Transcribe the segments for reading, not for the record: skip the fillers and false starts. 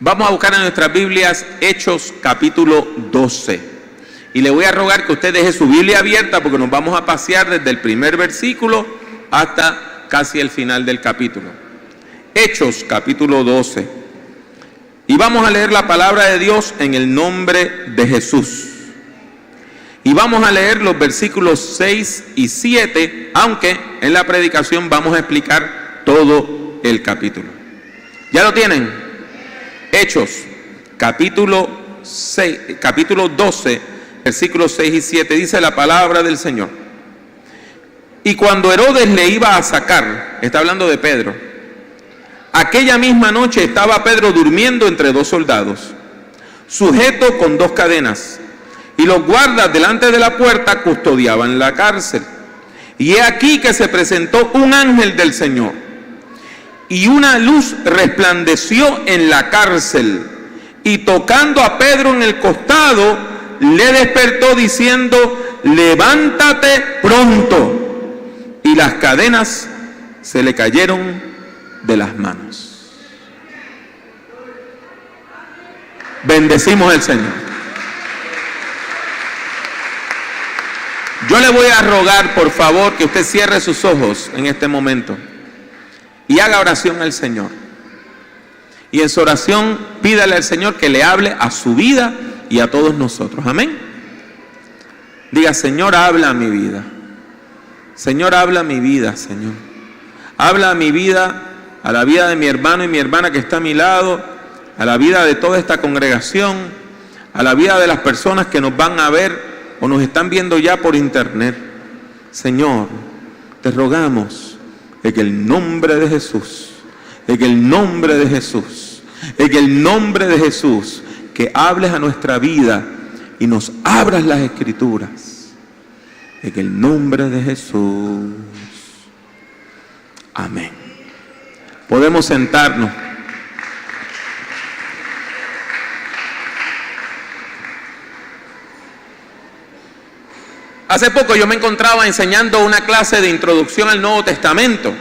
Vamos a buscar en nuestras Biblias Hechos capítulo 12. Y le voy a rogar que usted deje su Biblia abierta porque nos vamos a pasear desde el primer versículo hasta casi el final del capítulo. Hechos capítulo 12. Y vamos a leer la palabra de Dios en el nombre de Jesús. Y vamos a leer los versículos 6 y 7, aunque en la predicación vamos a explicar todo el capítulo. ¿Ya lo tienen? Hechos, capítulo 12, versículos 6 y 7, dice la palabra del Señor. Y cuando Herodes le iba a sacar, está hablando de Pedro, aquella misma noche estaba Pedro durmiendo entre dos soldados, sujeto con dos cadenas, y los guardas delante de la puerta custodiaban la cárcel. Y he aquí que se presentó un ángel del Señor, y una luz resplandeció en la cárcel, y tocando a Pedro en el costado, le despertó diciendo: levántate pronto. Y las cadenas se le cayeron de las manos. Bendecimos al Señor. Yo le voy a rogar, por favor, que usted cierre sus ojos en este momento y haga oración al Señor. Y en su oración pídale al Señor que le hable a su vida y a todos nosotros. Amén. Diga: Señor, habla a mi vida. Señor, habla a mi vida, Señor. Habla a mi vida, a la vida de mi hermano y mi hermana que está a mi lado, a la vida de toda esta congregación, a la vida de las personas que nos van a ver o nos están viendo ya por internet. Señor, te rogamos en el nombre de Jesús, en el nombre de Jesús, en el nombre de Jesús, que hables a nuestra vida y nos abras las Escrituras. En el nombre de Jesús. Amén. Podemos sentarnos. Hace poco yo me encontraba enseñando una clase de introducción al Nuevo Testamento.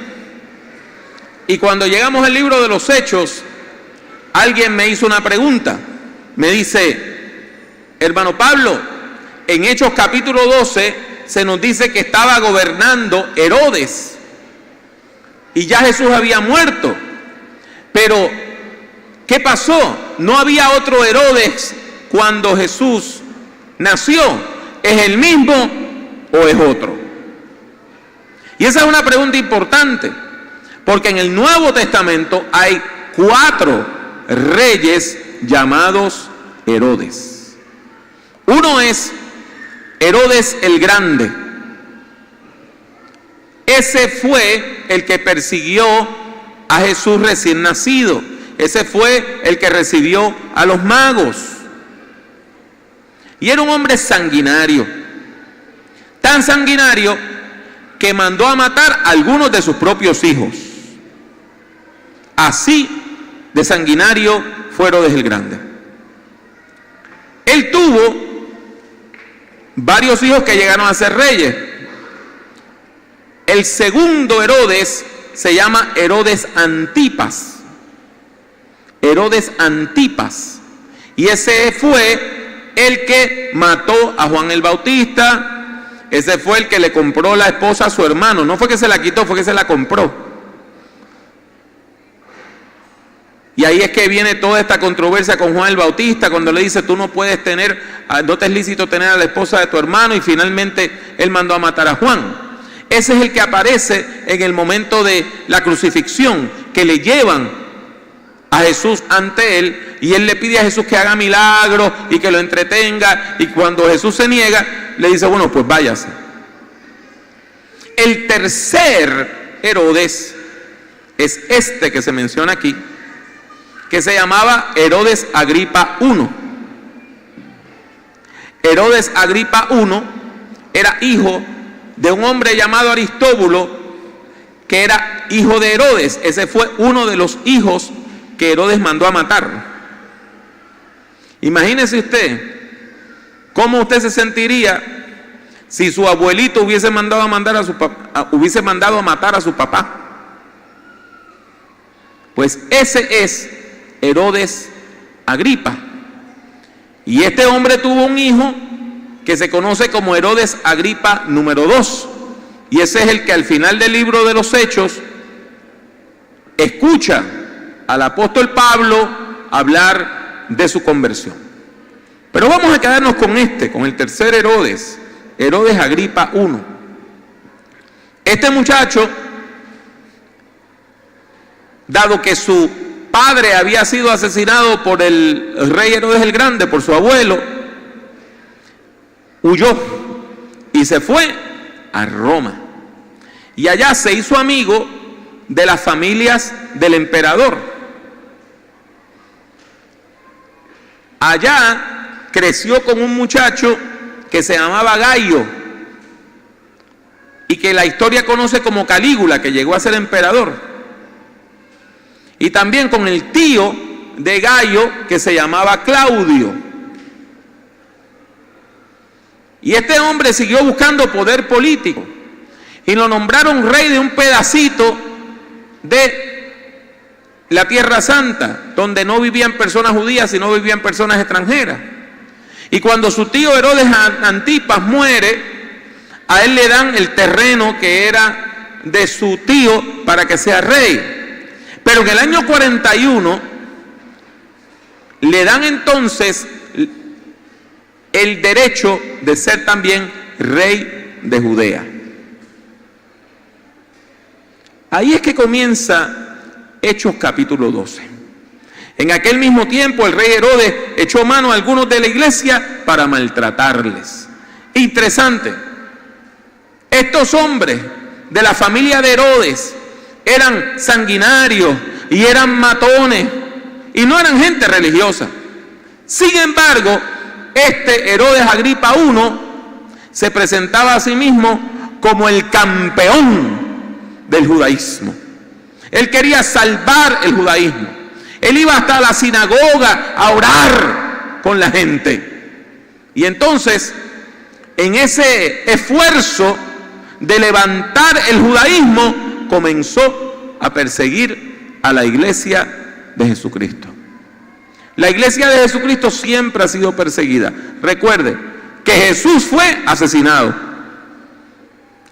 Y cuando llegamos al libro de los Hechos, alguien me hizo una pregunta. Me dice: hermano Pablo, en Hechos capítulo 12 se nos dice que estaba gobernando Herodes. Y ya Jesús había muerto. Pero, ¿qué pasó? ¿No había otro Herodes cuando Jesús nació? ¿Es el mismo o es otro? Y esa es una pregunta importante, porque en el Nuevo Testamento hay 4 reyes llamados Herodes. Uno es Herodes el Grande. Ese fue el que persiguió a Jesús recién nacido. Ese fue el que recibió a los magos. Y era un hombre sanguinario, tan sanguinario que mandó a matar a algunos de sus propios hijos. Así de sanguinario fue Herodes el Grande. Él tuvo varios hijos que llegaron a ser reyes. El segundo Herodes se llama Herodes Antipas. Herodes Antipas. Y ese fue el que mató a Juan el Bautista. Ese fue el que le compró la esposa a su hermano. No fue que se la quitó, fue que se la compró. Y ahí es que viene toda esta controversia con Juan el Bautista, cuando le dice: tú no puedes tener, no te es lícito tener a la esposa de tu hermano, y finalmente él mandó a matar a Juan. Ese es el que aparece en el momento de la crucifixión, que le llevan a Jesús ante él, y él le pide a Jesús que haga milagros y que lo entretenga, y cuando Jesús se niega, le dice: bueno, pues váyase. El tercer Herodes es este que se menciona aquí, que se llamaba Herodes Agripa I. Herodes Agripa I era hijo de un hombre llamado Aristóbulo, que era hijo de Herodes. Ese fue uno de los hijos que Herodes mandó a matar. Imagínese usted cómo usted se sentiría si su abuelito hubiese mandado a matar a su papá. Pues ese es Herodes Agripa. Y este hombre tuvo un hijo que se conoce como Herodes Agripa número 2. Y ese es el que al final del libro de los Hechos escucha al apóstol Pablo hablar de su conversión. Pero vamos a quedarnos con el tercer Herodes, Herodes Agripa I. Este muchacho, dado que su padre había sido asesinado por el rey Herodes el Grande, por su abuelo, huyó y se fue a Roma. Y allá se hizo amigo de las familias del emperador. Allá creció con un muchacho que se llamaba Gayo y que la historia conoce como Calígula, que llegó a ser emperador. Y también con el tío de Gayo, que se llamaba Claudio. Y este hombre siguió buscando poder político y lo nombraron rey de un pedacito de la Tierra Santa, donde no vivían personas judías, sino vivían personas extranjeras. Y cuando su tío Herodes Antipas muere, a él le dan el terreno que era de su tío para que sea rey. Pero en el año 41 le dan entonces el derecho de ser también rey de Judea. Ahí es que comienza Hechos capítulo 12. En aquel mismo tiempo el rey Herodes echó mano a algunos de la iglesia para maltratarles. Interesante, estos hombres de la familia de Herodes eran sanguinarios y eran matones y no eran gente religiosa. Sin embargo, este Herodes Agripa I se presentaba a sí mismo como el campeón del judaísmo. Él quería salvar el judaísmo. Él iba hasta la sinagoga a orar con la gente. Y entonces, en ese esfuerzo de levantar el judaísmo, comenzó a perseguir a la iglesia de Jesucristo. La iglesia de Jesucristo siempre ha sido perseguida. Recuerde que Jesús fue asesinado.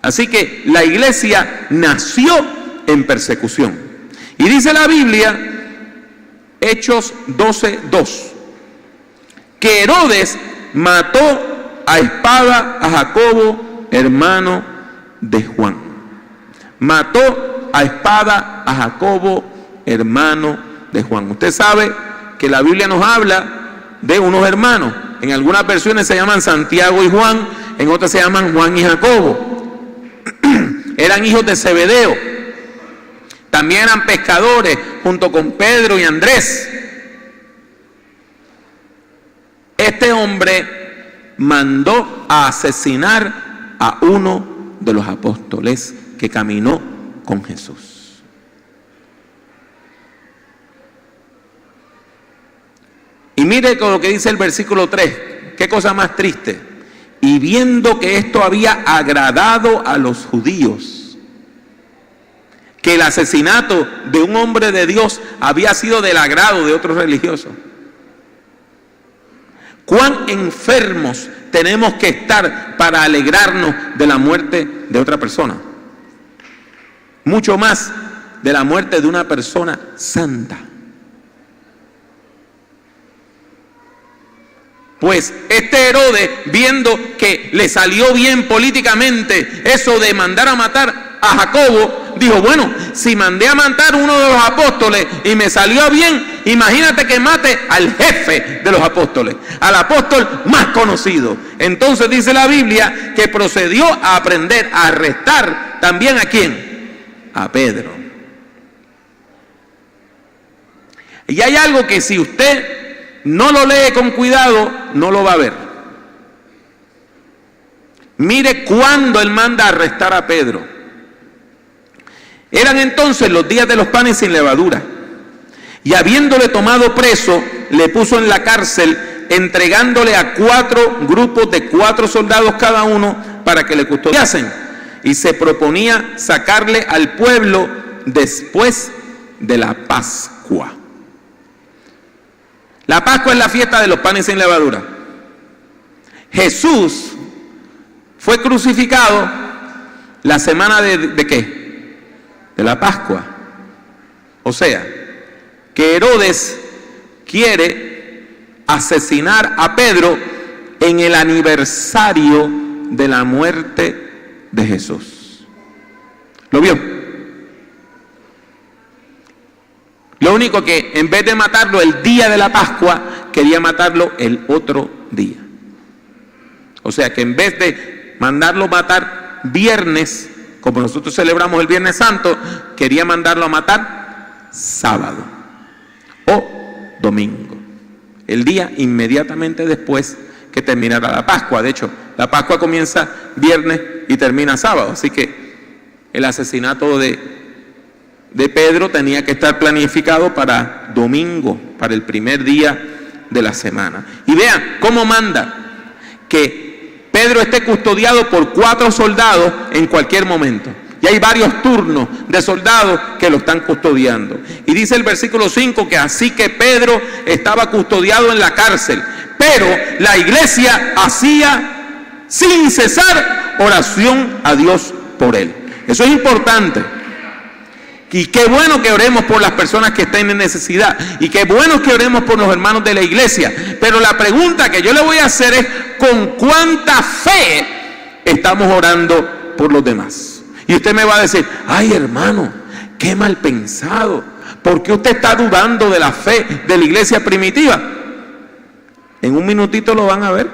Así que la iglesia nació en persecución. Y dice la Biblia, Hechos 12:2, que Herodes mató a espada a Jacobo, hermano de Juan. Mató a espada a Jacobo, hermano de Juan. Usted sabe que la Biblia nos habla de unos hermanos. En algunas versiones se llaman Santiago y Juan, en otras se llaman Juan y Jacobo. Eran hijos de Zebedeo. También eran pescadores junto con Pedro y Andrés. Este hombre mandó a asesinar a uno de los apóstoles que caminó con Jesús. Y mire con lo que dice el versículo 3, qué cosa más triste. Y viendo que esto había agradado a los judíos, que el asesinato de un hombre de Dios había sido del agrado de otros religiosos. ¿Cuán enfermos tenemos que estar para alegrarnos de la muerte de otra persona? Mucho más de la muerte de una persona santa. Pues este Herodes, viendo que le salió bien políticamente eso de mandar a matar a Jacobo, dijo, bueno, si mandé a matar a uno de los apóstoles y me salió bien, imagínate que mate al jefe de los apóstoles, al apóstol más conocido. Entonces dice la Biblia que procedió a aprender a arrestar también ¿a quién? A Pedro. Y hay algo que si usted no lo lee con cuidado, no lo va a ver. Mire cuándo él manda a arrestar a Pedro. Eran entonces los días de los panes sin levadura. Y habiéndole tomado preso, le puso en la cárcel, entregándole a 4 grupos de 4 soldados cada uno para que le custodiasen. Y se proponía sacarle al pueblo después de la Pascua. La Pascua es la fiesta de los panes sin levadura. Jesús fue crucificado la semana de ¿qué? De la Pascua. O sea, que Herodes quiere asesinar a Pedro en el aniversario de la muerte de Jesús. ¿Lo vio? Lo único que en vez de matarlo el día de la Pascua, quería matarlo el otro día. O sea que en vez de mandarlo matar viernes, como nosotros celebramos el Viernes Santo, quería mandarlo a matar sábado o domingo, el día inmediatamente después que terminara la Pascua. De hecho, la Pascua comienza viernes y termina sábado, así que el asesinato de Pedro tenía que estar planificado para domingo, para el primer día de la semana. Y vean cómo manda que Pedro esté custodiado por 4 soldados en cualquier momento. Y hay varios turnos de soldados que lo están custodiando. Y dice el versículo 5 que así que Pedro estaba custodiado en la cárcel, pero la iglesia hacía sin cesar oración a Dios por él. Eso es importante. Y qué bueno que oremos por las personas que estén en necesidad. Y qué bueno que oremos por los hermanos de la iglesia. Pero la pregunta que yo le voy a hacer es: ¿con cuánta fe estamos orando por los demás? Y usted me va a decir: ay, hermano, qué mal pensado. ¿Por qué usted está dudando de la fe de la iglesia primitiva? En un minutito lo van a ver.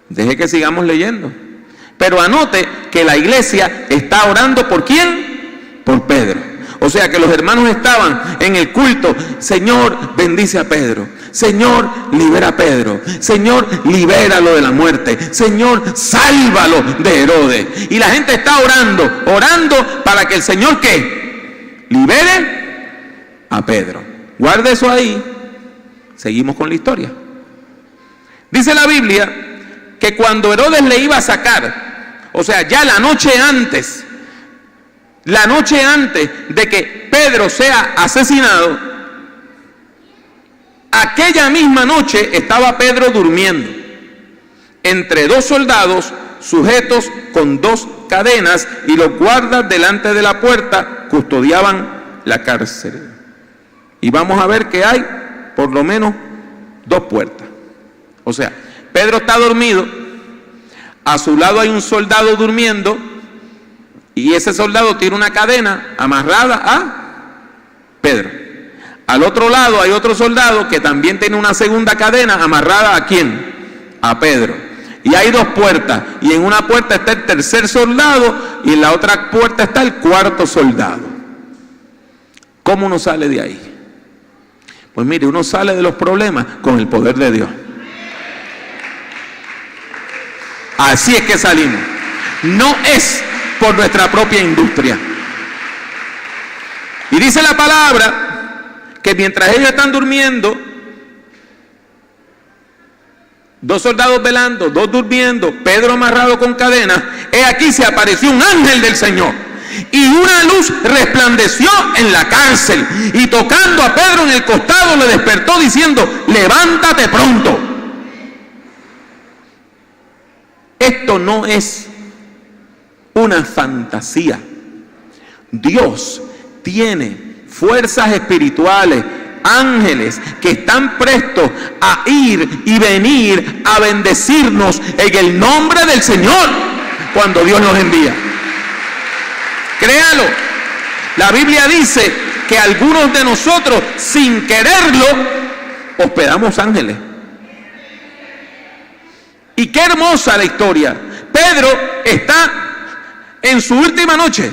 Deje que sigamos leyendo. Pero anote que la iglesia está orando ¿por quién? Por Pedro. O sea que los hermanos estaban en el culto: Señor, bendice a Pedro. Señor, libera a Pedro. Señor, libéralo de la muerte. Señor, sálvalo de Herodes. Y la gente está orando para que el Señor ¿qué? Libere a Pedro. Guarde eso ahí. Seguimos con la historia. Dice la Biblia que cuando Herodes le iba a sacar, o sea, ya la noche antes de que Pedro sea asesinado, aquella misma noche estaba Pedro durmiendo entre 2 soldados sujetos con 2 cadenas, y los guardas delante de la puerta custodiaban la cárcel. Y vamos a ver que hay por lo menos 2 puertas. O sea, Pedro está dormido, a su lado hay un soldado durmiendo, y ese soldado tiene una cadena amarrada a Pedro. Al otro lado hay otro soldado que también tiene una segunda cadena amarrada ¿a quién? A Pedro. Y hay 2 puertas, y en una puerta está el tercer soldado y en la otra puerta está el cuarto soldado. ¿Cómo uno sale de ahí? Pues mire, uno sale de los problemas con el poder de Dios. Así es que salimos. No es por nuestra propia industria. Y dice la palabra que mientras ellos están durmiendo, 2 soldados velando, 2 durmiendo, Pedro amarrado con cadenas, he aquí se apareció un ángel del Señor, y una luz resplandeció en la cárcel, y tocando a Pedro en el costado le despertó diciendo: levántate pronto. Esto no es una fantasía. Dios tiene fuerzas espirituales, ángeles que están prestos a ir y venir a bendecirnos en el nombre del Señor cuando Dios nos envía. Créalo. La Biblia dice que algunos de nosotros, sin quererlo, hospedamos ángeles. Y qué hermosa la historia. Pedro está en su última noche.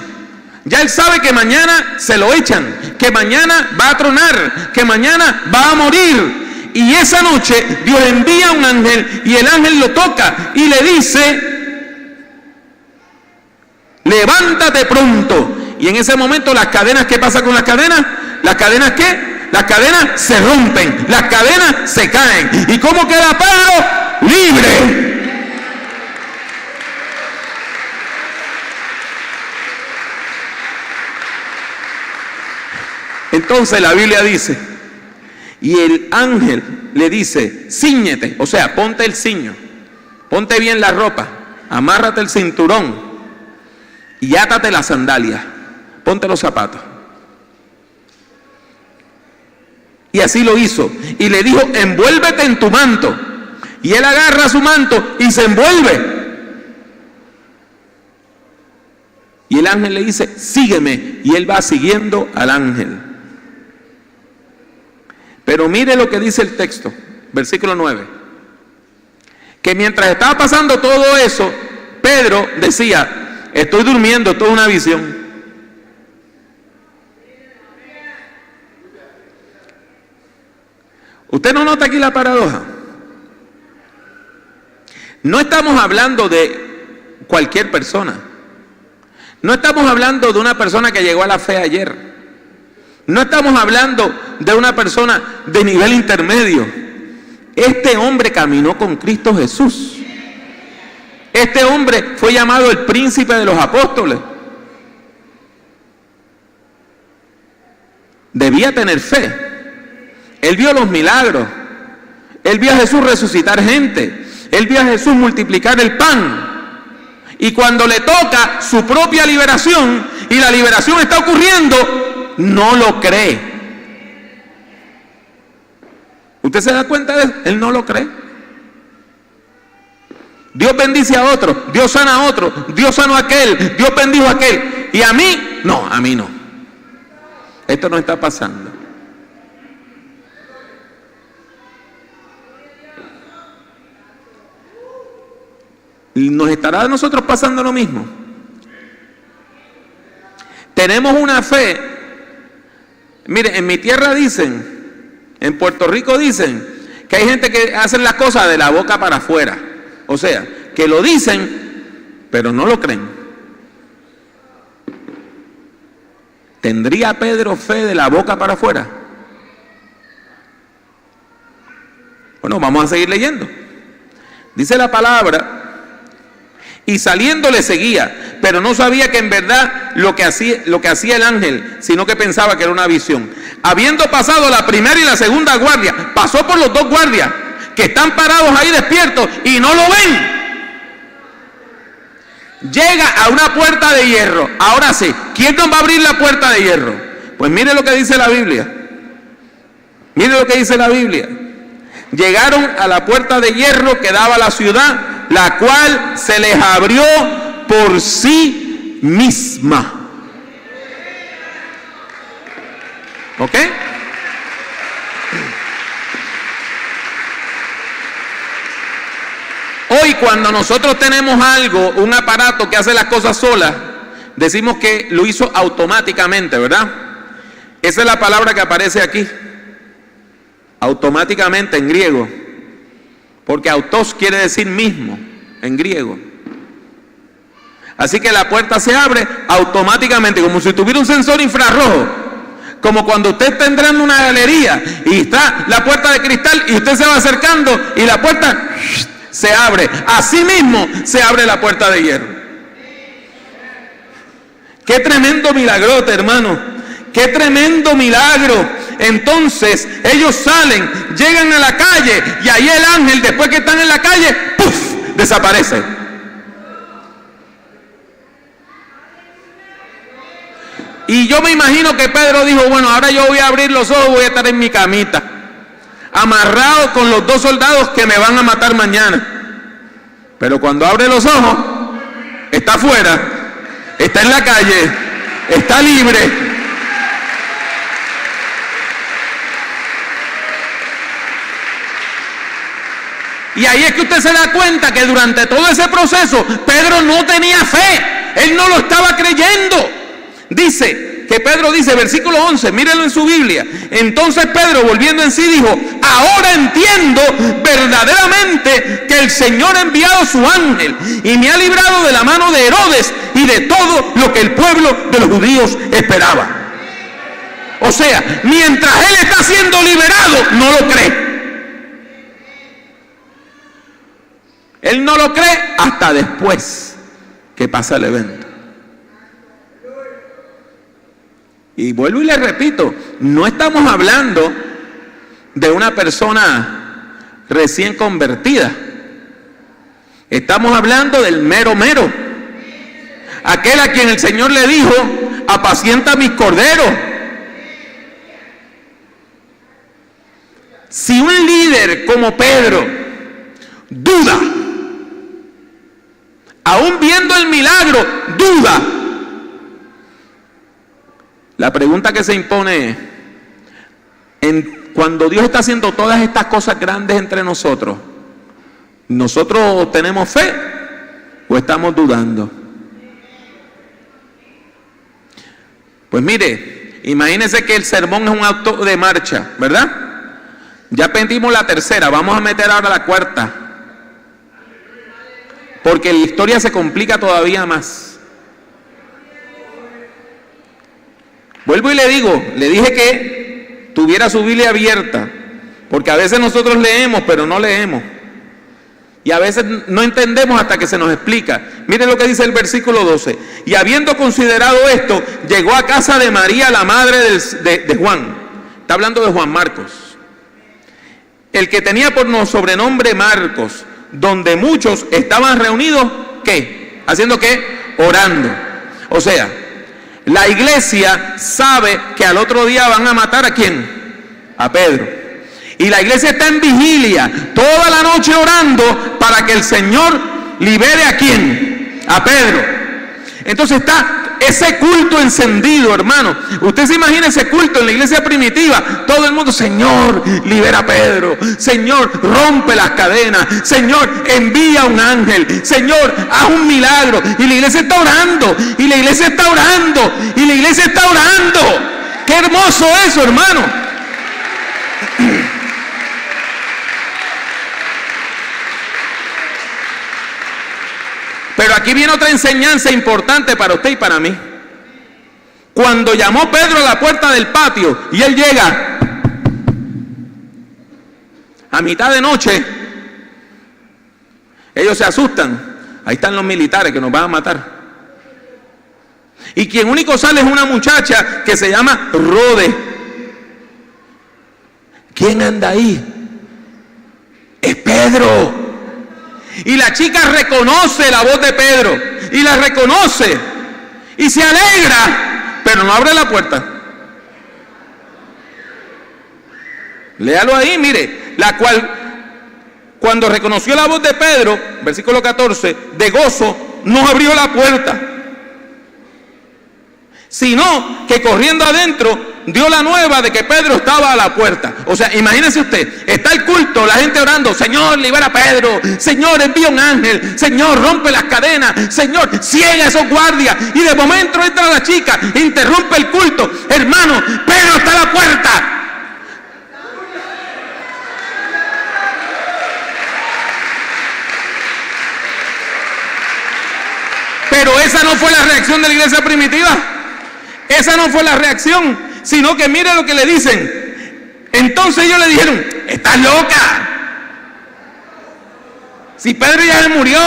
Ya él sabe que mañana se lo echan, que mañana va a tronar, que mañana va a morir. Y esa noche Dios envía un ángel, y el ángel lo toca y le dice: levántate pronto. Y en ese momento las cadenas, ¿qué pasa con las cadenas? ¿Las cadenas qué? Las cadenas se rompen, las cadenas se caen. ¿Y cómo queda Pedro? Libre. Entonces la Biblia dice Y el ángel le dice, cíñete, o sea, ponte el ciño, ponte bien la ropa, amárrate el cinturón y átate las sandalias, ponte los zapatos. Y así lo hizo. Y le dijo, envuélvete en tu manto. Y él agarra su manto y se envuelve. Y el ángel le dice, sígueme. Y él va siguiendo al ángel. Pero mire lo que dice el texto, versículo 9. Que mientras estaba pasando todo eso, Pedro decía, estoy durmiendo, esto es una visión. ¿Usted no nota aquí la paradoja? No estamos hablando de cualquier persona. No estamos hablando de una persona que llegó a la fe ayer. No estamos hablando de una persona de nivel intermedio. Este hombre caminó con Cristo Jesús. Este hombre fue llamado el príncipe de los apóstoles. Debía tener fe. Él vio los milagros. Él vio a Jesús resucitar gente. Él vio a Jesús multiplicar el pan. Y cuando le toca su propia liberación, y la liberación está ocurriendo, no lo cree. ¿Usted se da cuenta de eso? Él no lo cree. Dios bendice a otro, Dios sana a otro, Dios sanó a aquel, Dios bendijo a aquel. Y a mí, no, a mí no. Esto no está pasando. ¿Nos estará a nosotros pasando lo mismo? Tenemos una fe. Mire, en mi tierra dicen, en Puerto Rico dicen, que hay gente que hace las cosas de la boca para afuera. O sea, que lo dicen, pero no lo creen. ¿Tendría Pedro fe de la boca para afuera? Bueno, vamos a seguir leyendo. Dice la palabra, y saliendo le seguía, pero no sabía que en verdad lo que hacía el ángel, sino que pensaba que era una visión. Habiendo pasado la primera y la segunda guardia, pasó por los dos guardias, que están parados ahí despiertos y no lo ven. Llega a una puerta de hierro. Ahora sí, ¿quién nos va a abrir la puerta de hierro? Pues mire lo que dice la Biblia. Mire lo que dice la Biblia. Llegaron a la puerta de hierro que daba a la ciudad, la cual se les abrió por sí misma. ¿Ok? Hoy cuando nosotros tenemos algo, un aparato que hace las cosas solas, decimos que lo hizo automáticamente, ¿verdad? Esa es la palabra que aparece aquí. Automáticamente en griego. Porque autos quiere decir mismo en griego. Así que la puerta se abre automáticamente, como si tuviera un sensor infrarrojo. Como cuando usted está entrando en una galería y está la puerta de cristal y usted se va acercando y la puerta se abre. Así mismo se abre la puerta de hierro. Qué tremendo milagrote, hermano. Qué tremendo milagro. Entonces ellos salen, llegan a la calle y ahí el ángel, después que están en la calle, ¡puf!, desaparece. Y yo me imagino que Pedro dijo, bueno, ahora yo voy a abrir los ojos, voy a estar en mi camita, amarrado con los dos soldados que me van a matar mañana. Pero cuando abre los ojos, está afuera, está en la calle, está libre. Y ahí es que usted se da cuenta que durante todo ese proceso Pedro no tenía fe, él no lo estaba creyendo. Dice, que Pedro dice, versículo 11, mírenlo en su Biblia. Entonces Pedro, volviendo en sí, dijo, ahora entiendo verdaderamente que el Señor ha enviado su ángel y me ha librado de la mano de Herodes y de todo lo que el pueblo de los judíos esperaba. O sea, mientras él está siendo liberado, no lo cree. Él no lo cree hasta después que pasa el evento. Y vuelvo y le repito, no estamos hablando de una persona recién convertida. Estamos hablando del mero mero. Aquel a quien el Señor le dijo: apacienta mis corderos. Si un líder como Pedro duda, aún viendo el milagro, duda, la pregunta que se impone cuando Dios está haciendo todas estas cosas grandes entre nosotros, ¿nosotros tenemos fe o estamos dudando? Pues mire, imagínense que el sermón es un auto de marcha, ¿verdad? Ya pedimos la tercera, vamos a meter ahora la cuarta, porque la historia se complica todavía más. Vuelvo y le digo, le dije que tuviera su Biblia abierta, porque a veces nosotros leemos, pero no leemos. Y a veces no entendemos hasta que se nos explica. Miren lo que dice el versículo 12. Y habiendo considerado esto, llegó a casa de María, la madre de Juan. Está hablando de Juan Marcos. El que tenía por sobrenombre Marcos, donde muchos estaban reunidos, ¿qué? ¿Haciendo qué? Orando. O sea, la iglesia sabe que al otro día van a matar ¿a quién? A Pedro. Y la iglesia está en vigilia toda la noche orando para que el Señor libere ¿a quién? A Pedro. Entonces está ese culto encendido, hermano. Usted se imagina ese culto en la iglesia primitiva. Todo el mundo: Señor, libera a Pedro. Señor, rompe las cadenas. Señor, envía un ángel. Señor, haz un milagro. Y la iglesia está orando. Y la iglesia está orando. Y la iglesia está orando. ¡Qué hermoso eso, hermano! Pero aquí viene otra enseñanza importante para usted y para mí. Cuando llamó Pedro a la puerta del patio y él llega a mitad de noche, ellos se asustan. Ahí están los militares que nos van a matar. Y quien único sale es una muchacha que se llama Rode. ¿Quién anda ahí? Es Pedro. Y la chica reconoce la voz de Pedro, y la reconoce, y se alegra, pero no abre la puerta. Léalo ahí, mire, la cual, cuando reconoció la voz de Pedro, versículo 14, de gozo, no abrió la puerta, sino que corriendo adentro dio la nueva de que Pedro estaba a la puerta. O sea, imagínese usted, está el culto, la gente orando: Señor, libera a Pedro. Señor, envía un ángel. Señor, rompe las cadenas. Señor, ciega a esos guardias. Y de momento entra la chica, interrumpe el culto. Hermano, Pedro está a la puerta. Pero esa no fue la reacción de la iglesia primitiva. Esa no fue la reacción, sino que mire lo que le dicen. Entonces ellos le dijeron: estás loca. Si Pedro ya se murió,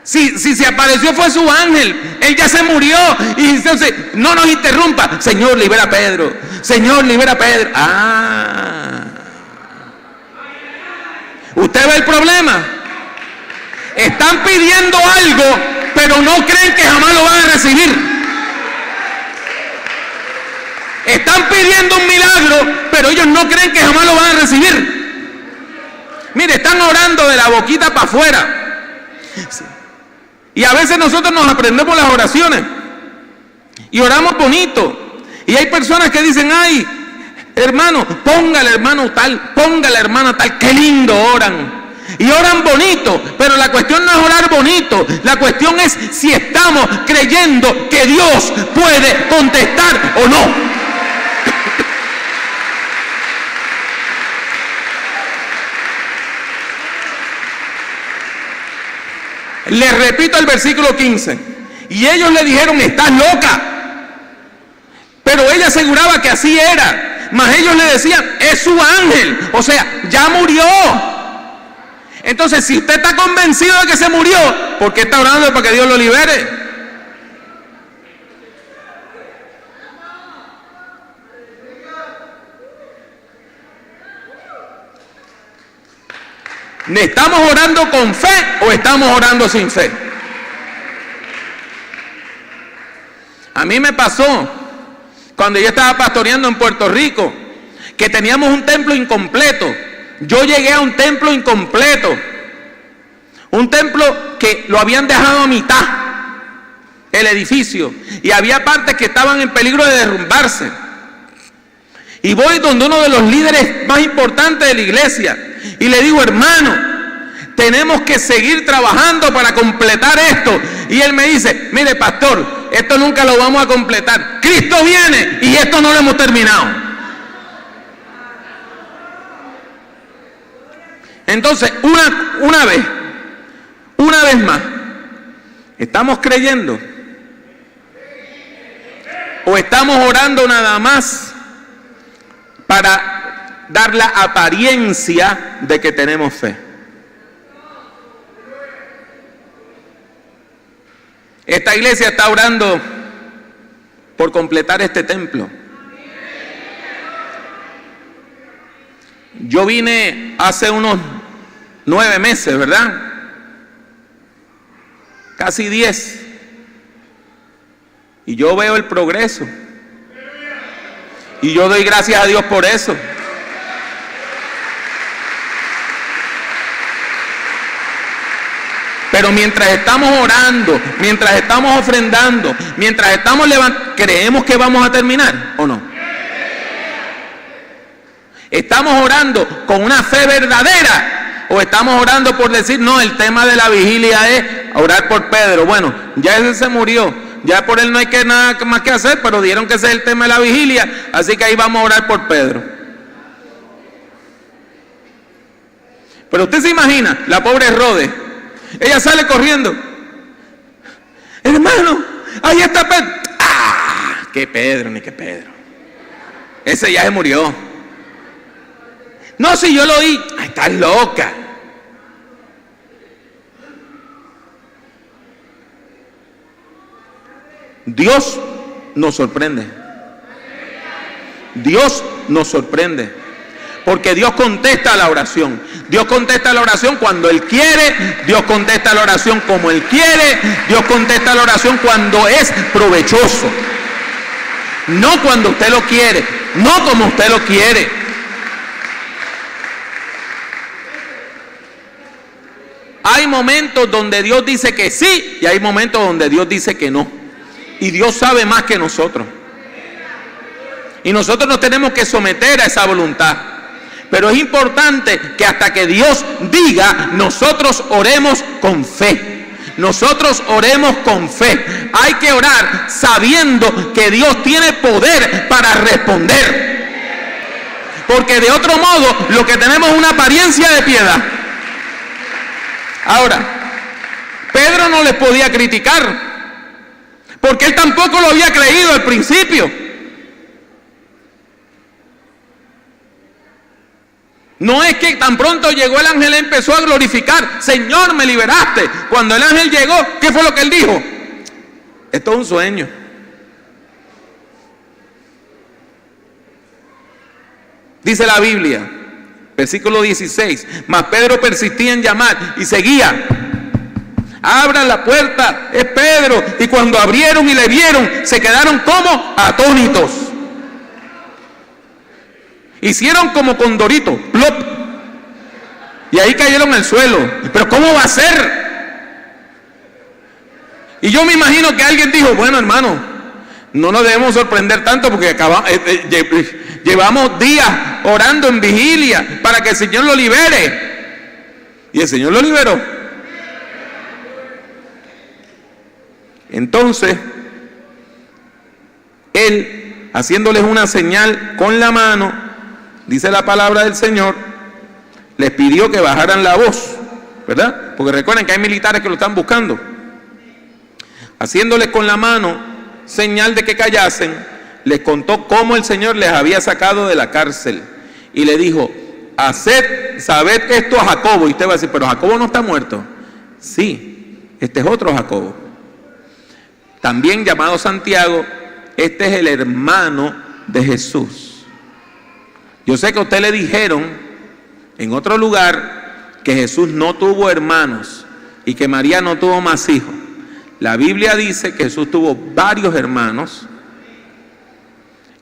si se apareció fue su ángel, él ya se murió. Y entonces no nos interrumpa. Señor, libera a Pedro. Señor, libera a Pedro. ¿Usted ve el problema? Están pidiendo algo, pero no creen que jamás lo van a recibir. Están pidiendo un milagro, pero ellos no creen que jamás lo van a recibir. Mire, están orando de la boquita para afuera. Y a veces nosotros nos aprendemos las oraciones y oramos bonito. Y hay personas que dicen: ay, hermano, póngale hermano tal, póngale hermana tal, qué lindo oran. Y oran bonito, pero la cuestión no es orar bonito, la cuestión es si estamos creyendo que Dios puede contestar o no. Les repito el versículo 15. Y ellos le dijeron: estás loca. Pero ella aseguraba que así era. Mas ellos le decían: es su ángel. O sea, ya murió. Entonces, si usted está convencido de que se murió, ¿por qué está orando para que Dios lo libere? ¿Estamos orando con fe o estamos orando sin fe? A mí me pasó cuando yo estaba pastoreando en Puerto Rico, que teníamos un templo incompleto. Yo llegué a un templo incompleto, un templo que lo habían dejado a mitad, el edificio, y había partes que estaban en peligro de derrumbarse. Y voy donde uno de los líderes más importantes de la iglesia y le digo: hermano, tenemos que seguir trabajando para completar esto. Y él me dice: mire, pastor, esto nunca lo vamos a completar. Cristo viene y esto no lo hemos terminado. Entonces, una vez más, ¿estamos creyendo? ¿O estamos orando nada más para dar la apariencia de que tenemos fe? Esta iglesia está orando por completar este templo. Yo vine hace unos 9 meses, ¿verdad? Casi 10. Y yo veo el progreso. Y yo doy gracias a Dios por eso. Pero mientras estamos orando, mientras estamos ofrendando, mientras estamos levantando, ¿creemos que vamos a terminar o no? ¿Estamos orando con una fe verdadera? ¿O estamos orando por decir: no, el tema de la vigilia es orar por Pedro? Bueno, ya ese se murió, ya por él no hay nada más que hacer, pero dieron que ese es el tema de la vigilia, así que ahí vamos a orar por Pedro. Pero usted se imagina, la pobre Herodes, ella sale corriendo: hermano, ahí está Pedro. ¡Ah! ¡Qué Pedro, ni qué Pedro! Ese ya se murió. No, si yo lo oí. ¡Ay, estás loca! Dios nos sorprende. Dios nos sorprende. Porque Dios contesta la oración. Dios contesta la oración cuando Él quiere. Dios contesta la oración como Él quiere. Dios contesta la oración cuando es provechoso. No cuando usted lo quiere. No como usted lo quiere. Hay momentos donde Dios dice que sí y hay momentos donde Dios dice que no. Y Dios sabe más que nosotros. Y nosotros nos tenemos que someter a esa voluntad. Pero es importante que hasta que Dios diga, nosotros oremos con fe. Nosotros oremos con fe. Hay que orar sabiendo que Dios tiene poder para responder. Porque de otro modo lo que tenemos es una apariencia de piedad. Ahora, Pedro no les podía criticar, porque él tampoco lo había creído al principio. No es que tan pronto llegó el ángel empezó a glorificar: Señor, me liberaste. Cuando el ángel llegó, ¿qué fue lo que él dijo? Esto es un sueño. Dice la Biblia, versículo 16: mas Pedro persistía en llamar y seguía: abran la puerta, es Pedro. Y cuando abrieron y le vieron, se quedaron como atónitos. Hicieron como condorito, plop, y ahí cayeron al suelo. Pero ¿cómo va a ser? Y yo me imagino que alguien dijo: bueno, hermano, no nos debemos sorprender tanto, porque llevamos días orando en vigilia para que el Señor lo libere. Y el Señor lo liberó. Entonces, Él, haciéndoles una señal con la mano, dice la palabra del Señor, les pidió que bajaran la voz, ¿verdad? Porque recuerden que hay militares que lo están buscando. Haciéndoles con la mano señal de que callasen, les contó cómo el Señor les había sacado de la cárcel. Y le dijo: sabed esto a Jacobo. Y usted va a decir: pero Jacobo no está muerto. Sí, este es otro Jacobo, también llamado Santiago. Este es el hermano de Jesús. Yo sé que a usted le dijeron en otro lugar que Jesús no tuvo hermanos y que María no tuvo más hijos. La Biblia dice que Jesús tuvo varios hermanos.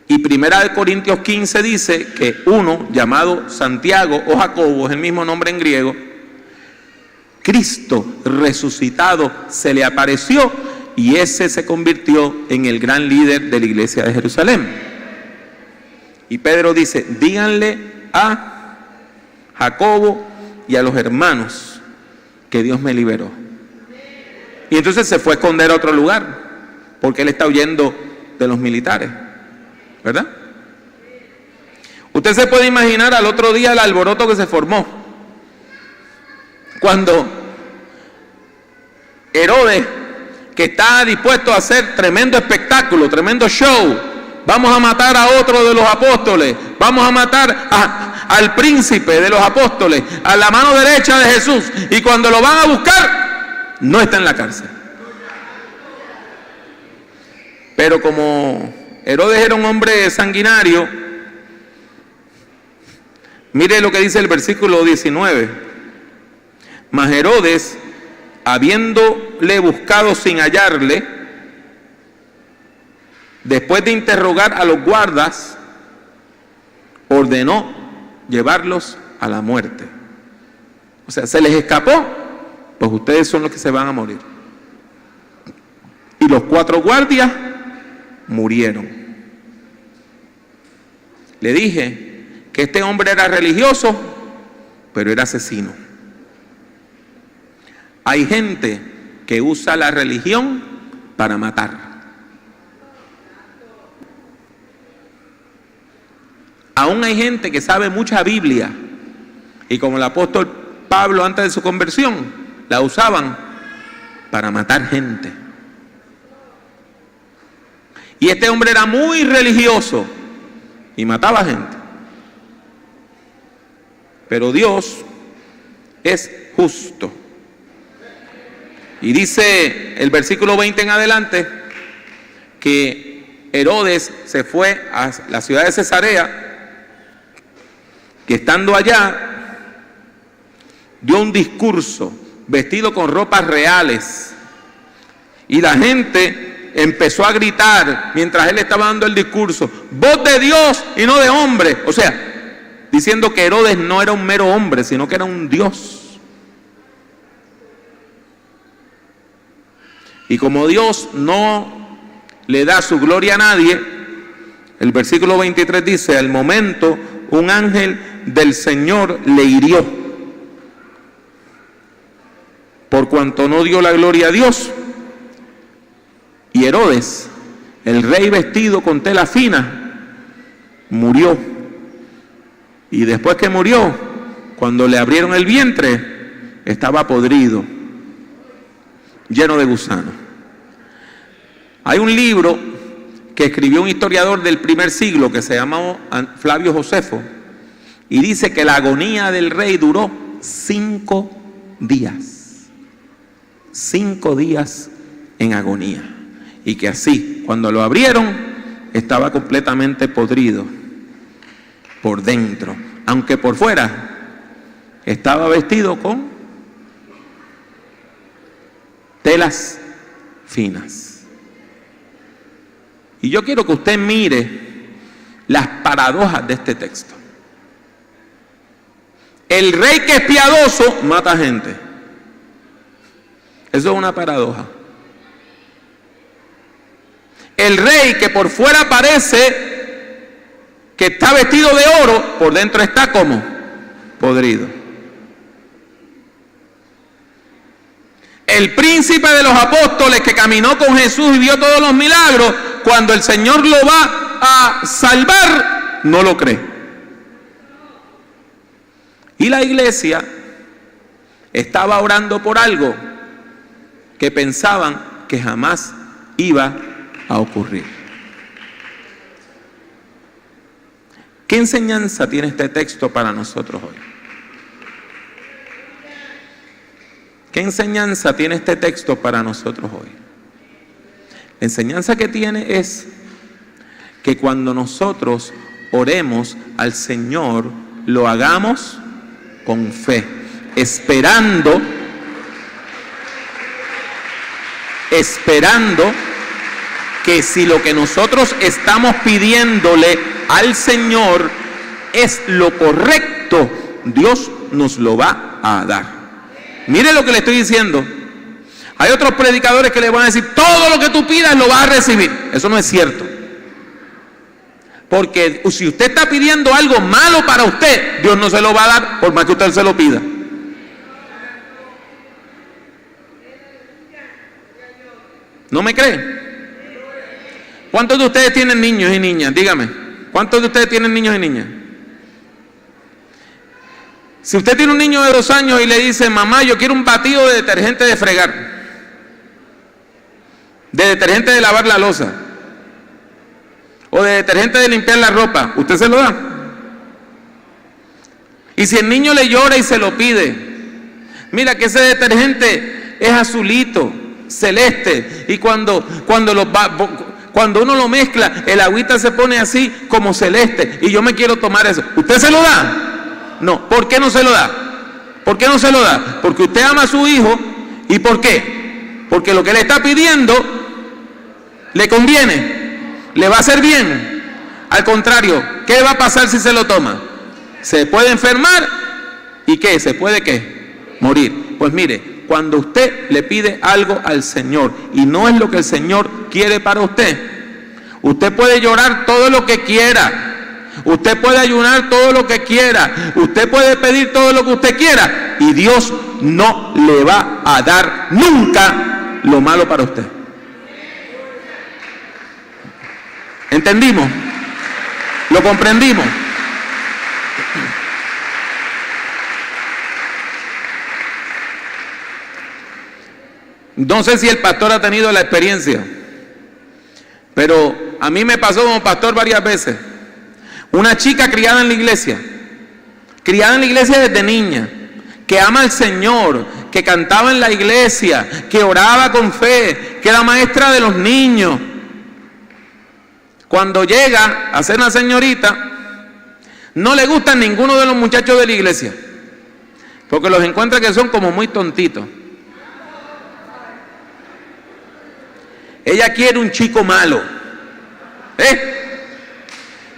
Y 1 Corintios 15 dice que uno, llamado Santiago o Jacobo, es el mismo nombre en griego, Cristo resucitado se le apareció y ese se convirtió en el gran líder de la iglesia de Jerusalén. Y Pedro dice, díganle a Jacobo y a los hermanos que Dios me liberó. Y entonces se fue a esconder a otro lugar, porque él está huyendo de los militares, ¿verdad? Usted se puede imaginar al otro día el alboroto que se formó cuando Herodes, que está dispuesto a hacer tremendo espectáculo, tremendo show, vamos a matar a otro de los apóstoles, vamos a matar al príncipe de los apóstoles, a la mano derecha de Jesús, y cuando lo van a buscar, no está en la cárcel. Pero como Herodes era un hombre sanguinario, mire lo que dice el versículo 19. Mas Herodes, habiéndole buscado sin hallarle, después de interrogar a los guardas, ordenó llevarlos a la muerte. O sea, se les escapó, pues ustedes son los que se van a morir. Y los 4 guardias murieron. Le dije que este hombre era religioso, pero era asesino. Hay gente que usa la religión para matar. Aún hay gente que sabe mucha Biblia y como el apóstol Pablo antes de su conversión, la usaban para matar gente. Y este hombre era muy religioso y mataba gente. Pero Dios es justo. Y dice el versículo 20 en adelante que Herodes se fue a la ciudad de Cesarea, que estando allá dio un discurso vestido con ropas reales y la gente empezó a gritar mientras él estaba dando el discurso, voz de Dios y no de hombre, o sea, diciendo que Herodes no era un mero hombre, sino que era un Dios. Y como Dios no le da su gloria a nadie, el versículo 23 dice, al momento un ángel del Señor le hirió, por cuanto no dio la gloria a Dios. Y Herodes, el rey vestido con tela fina, murió. Y después que murió, cuando le abrieron el vientre, estaba podrido, lleno de gusanos. Hay un libro que escribió un historiador del primer siglo que se llamó Flavio Josefo y dice que la agonía del rey duró 5 días. 5 días en agonía. Y que así, cuando lo abrieron, estaba completamente podrido por dentro, aunque por fuera estaba vestido con telas finas. Y yo quiero que usted mire las paradojas de este texto. El rey que es piadoso mata gente. Eso es una paradoja. El rey que por fuera parece que está vestido de oro, por dentro está como podrido. El príncipe de los apóstoles que caminó con Jesús y vio todos los milagros, cuando el Señor lo va a salvar, no lo cree. Y la iglesia estaba orando por algo que pensaban que jamás iba a ocurrir. ¿Qué enseñanza tiene este texto para nosotros hoy? ¿Qué enseñanza tiene este texto para nosotros hoy? La enseñanza que tiene es que cuando nosotros oremos al Señor, lo hagamos con fe. esperando que si lo que nosotros estamos pidiéndole al Señor es lo correcto, Dios nos lo va a dar. Mire lo que le estoy diciendo. Hay otros predicadores que le van a decir, todo lo que tú pidas lo vas a recibir. Eso no es cierto. Porque si usted está pidiendo algo malo para usted, Dios no se lo va a dar por más que usted se lo pida. ¿No me cree? ¿Cuántos de ustedes tienen niños y niñas? Dígame. ¿Cuántos de ustedes tienen niños y niñas? Si usted tiene un niño de 2 años y le dice, mamá, yo quiero un batido de detergente de fregar, de detergente de lavar la loza, o de detergente de limpiar la ropa, ¿usted se lo da? Y si el niño le llora y se lo pide, mira que ese detergente es azulito, celeste, y cuando uno lo mezcla, el agüita se pone así como celeste, y yo me quiero tomar eso, ¿usted se lo da? No. ¿Por qué no se lo da? ¿Por qué no se lo da? Porque usted ama a su hijo. ¿Y por qué? Porque lo que le está pidiendo le conviene, le va a hacer bien. Al contrario, ¿qué va a pasar si se lo toma? Se puede enfermar y ¿qué? ¿Se puede qué? Morir. Pues mire, cuando usted le pide algo al Señor y no es lo que el Señor quiere para usted, usted puede llorar todo lo que quiera. Usted puede ayunar todo lo que quiera, usted puede pedir todo lo que usted quiera y Dios no le va a dar nunca lo malo para usted. ¿Entendimos? ¿Lo comprendimos? No sé si el pastor ha tenido la experiencia, pero a mí me pasó como pastor varias veces. Una chica criada en la iglesia desde niña, que ama al Señor, que cantaba en la iglesia, que oraba con fe, que era maestra de los niños. Cuando llega a ser una señorita, no le gustan ninguno de los muchachos de la iglesia, porque los encuentra que son como muy tontitos. Ella quiere un chico malo,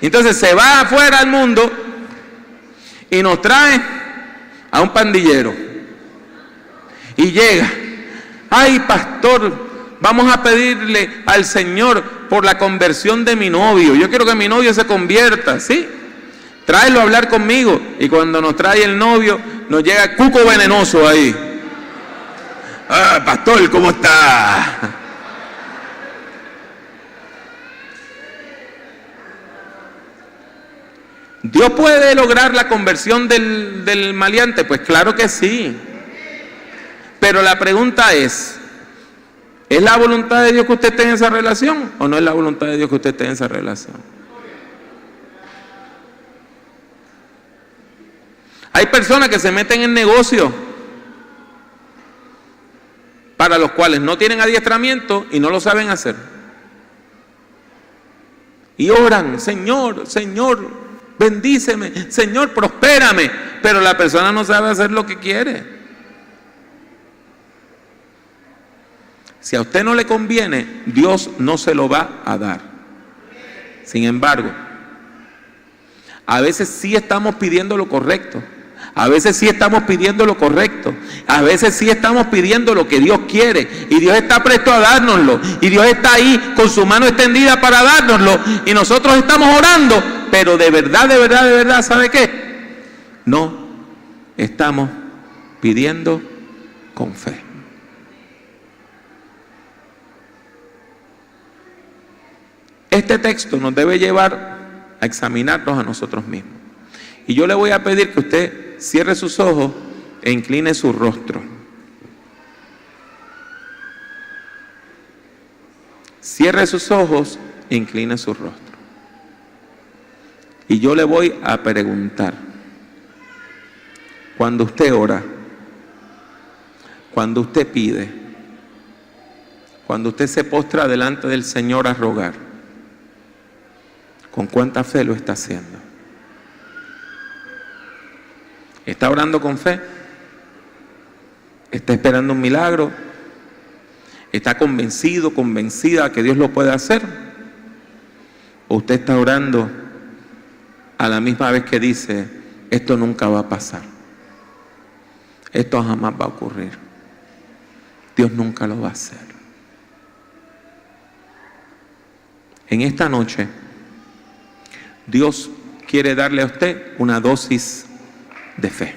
Entonces se va afuera al mundo y nos trae a un pandillero. Y llega, ay pastor, vamos a pedirle al Señor por la conversión de mi novio. Yo quiero que mi novio se convierta, ¿sí? Tráelo a hablar conmigo. Y cuando nos trae el novio, nos llega cuco venenoso ahí. Ah, pastor, ¿cómo está? ¿Dios puede lograr la conversión del maleante? Pues claro que sí. Pero la pregunta ¿es la voluntad de Dios que usted esté en esa relación o no es la voluntad de Dios que usted esté en esa relación? Hay personas que se meten en negocios para los cuales no tienen adiestramiento y no lo saben hacer. Y oran, Señor, Señor, bendíceme, Señor, prospérame, pero la persona no sabe hacer lo que quiere. Si a usted no le conviene, Dios no se lo va a dar. Sin embargo, a veces sí estamos pidiendo lo correcto, a veces sí estamos pidiendo lo correcto, a veces sí estamos pidiendo lo que Dios quiere y Dios está presto a dárnoslo y Dios está ahí con su mano extendida para dárnoslo y nosotros estamos orando, pero de verdad, ¿sabe qué? No estamos pidiendo con fe. Este texto nos debe llevar a examinarnos a nosotros mismos. Y yo le voy a pedir que usted cierre sus ojos e incline su rostro. Cierre sus ojos e incline su rostro. Y yo le voy a preguntar, cuando usted ora, cuando usted pide, cuando usted se postra delante del Señor a rogar, ¿con cuánta fe lo está haciendo? ¿Está orando con fe? ¿Está esperando un milagro? ¿Está convencido, convencida que Dios lo puede hacer? ¿O usted está orando a la misma vez que dice, esto nunca va a pasar? Esto jamás va a ocurrir. Dios nunca lo va a hacer. En esta noche, Dios quiere darle a usted una dosis de fe.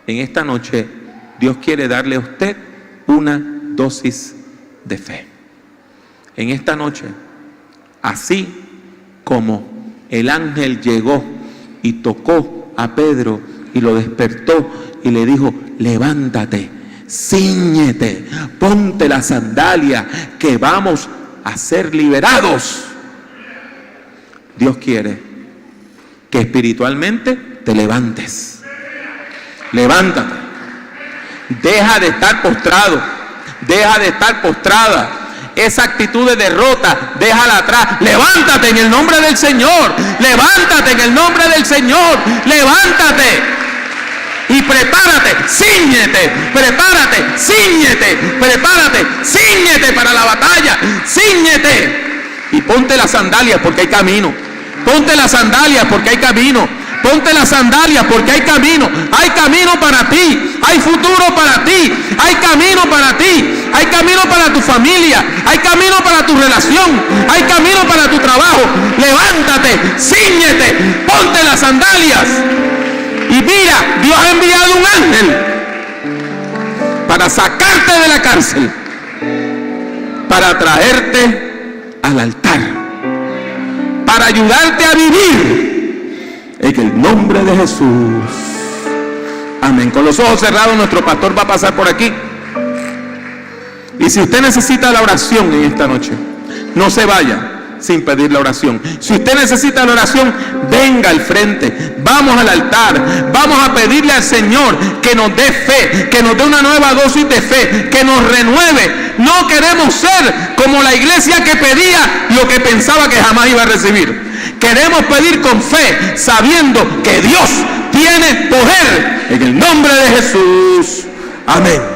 En esta noche, Dios quiere darle a usted una dosis de fe. En esta noche, así como el ángel llegó y tocó a Pedro y lo despertó y le dijo, levántate, cíñete, ponte la sandalia que vamos a ser liberados. Dios quiere que espiritualmente te levantes. Levántate. Deja de estar postrado. Deja de estar postrada. Esa actitud de derrota, déjala atrás. Levántate en el nombre del Señor. Levántate en el nombre del Señor. Levántate. Y prepárate, cíñete, prepárate, cíñete, prepárate, cíñete para la batalla, cíñete. Y ponte las sandalias porque hay camino. Ponte las sandalias porque hay camino. Ponte las sandalias porque hay camino. Hay camino para ti. Hay futuro para ti. Hay camino para ti. Hay camino para tu familia. Hay camino para tu relación. Hay camino para tu trabajo. Levántate, cíñete, ponte las sandalias. Y mira, Dios ha enviado un ángel para sacarte de la cárcel, para traerte al altar, para ayudarte a vivir en el nombre de Jesús. Amén. Con los ojos cerrados, nuestro pastor va a pasar por aquí. Y si usted necesita la oración en esta noche, no se vaya sin pedir la oración. Si usted necesita la oración, venga al frente, vamos al altar, vamos a pedirle al Señor que nos dé fe, que nos dé una nueva dosis de fe, que nos renueve. No queremos ser como la iglesia que pedía lo que pensaba que jamás iba a recibir. Queremos pedir con fe, sabiendo que Dios tiene poder, en el nombre de Jesús. Amén.